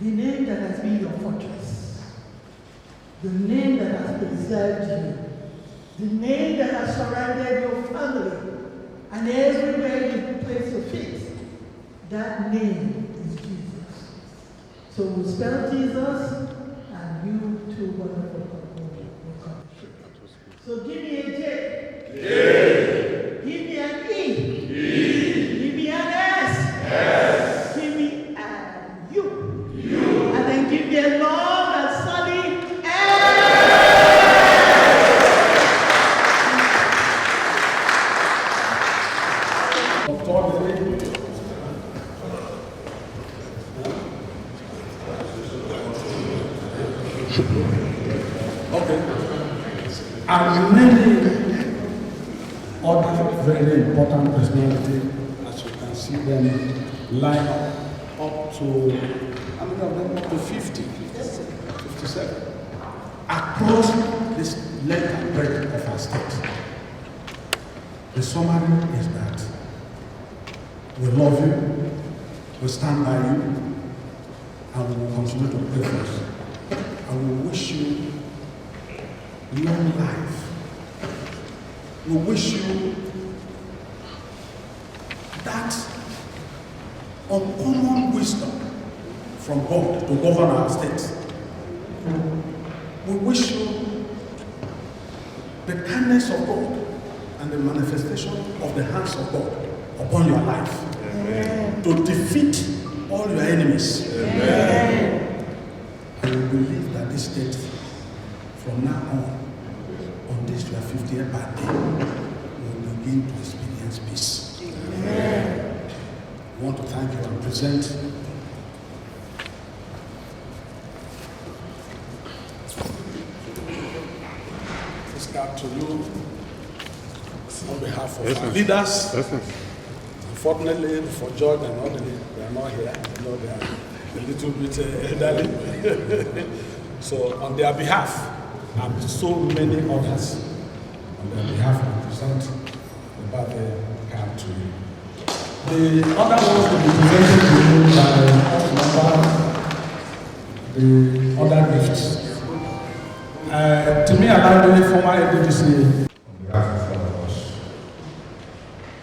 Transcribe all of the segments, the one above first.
the name that has been your fortress, the name that has preserved you, the name that has surrounded your family, and everywhere you place your feet, that name is Jesus. So we spell Jesus, and you two wonderful people will come. So give me a J. J. Give me an E. E. Give me an S. S. Give me a U. U. And then give me a long and solid S. Okay. And many other very important personalities, as you can see them line up to, how many of them? Up to 50, 57, across this length and breadth of our state. The summary is that we love you, we stand by you, and we will continue to pray for you. And we wish you long life. We wish you that uncommon wisdom from God to govern our state. We wish you the kindness of God and the manifestation of the hands of God upon your life. Amen. To defeat all your enemies. Amen. And we believe that this state, from now on this your 50th birthday, will begin to experience peace. Amen. I want to thank you and present this card to you on behalf of our leaders. Unfortunately, for George and all they are not here. I know they are a little bit elderly. So on their behalf, and so many others, on their behalf, I present the birthday card to you. The other ones will be presented to you by the other gifts. To me, allow the former ADDC. On behalf of all of us,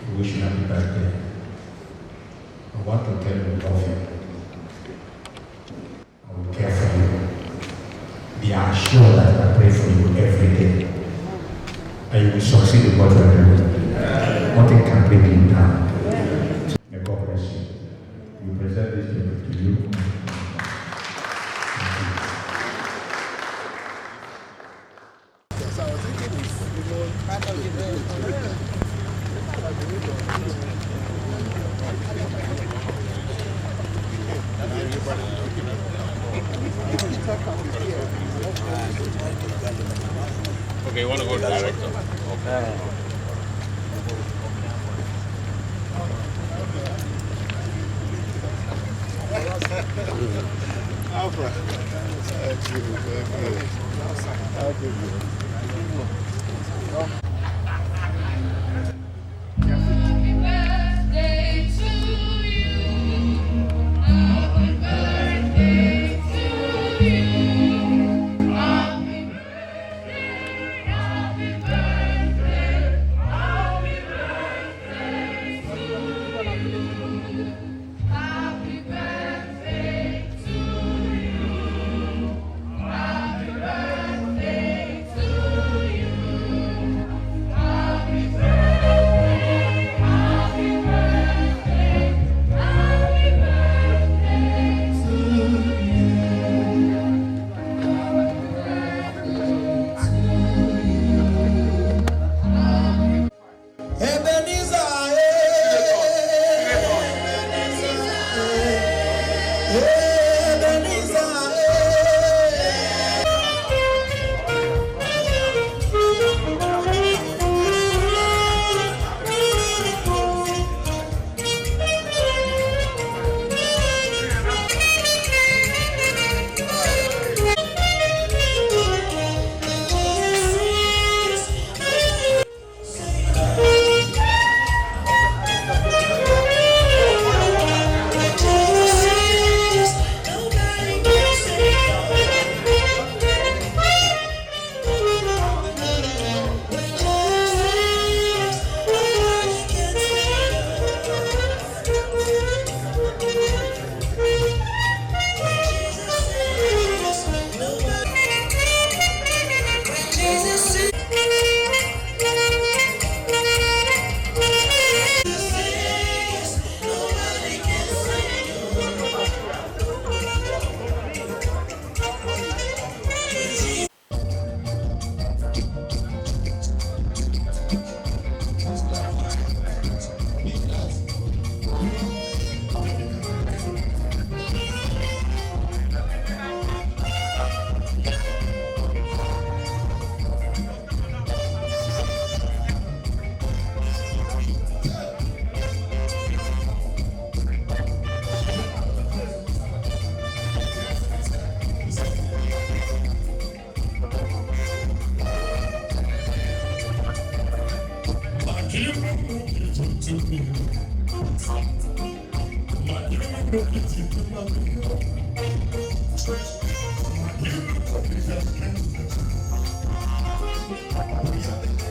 we wish you a happy birthday. I want to tell you we love you. I will care for you. Be assured that I pray for you every day. And you will succeed in what you are doing. Nothing can bring you down. May God bless you. We present this gift to you. Okay, you want to go direct? Okay. Thank you.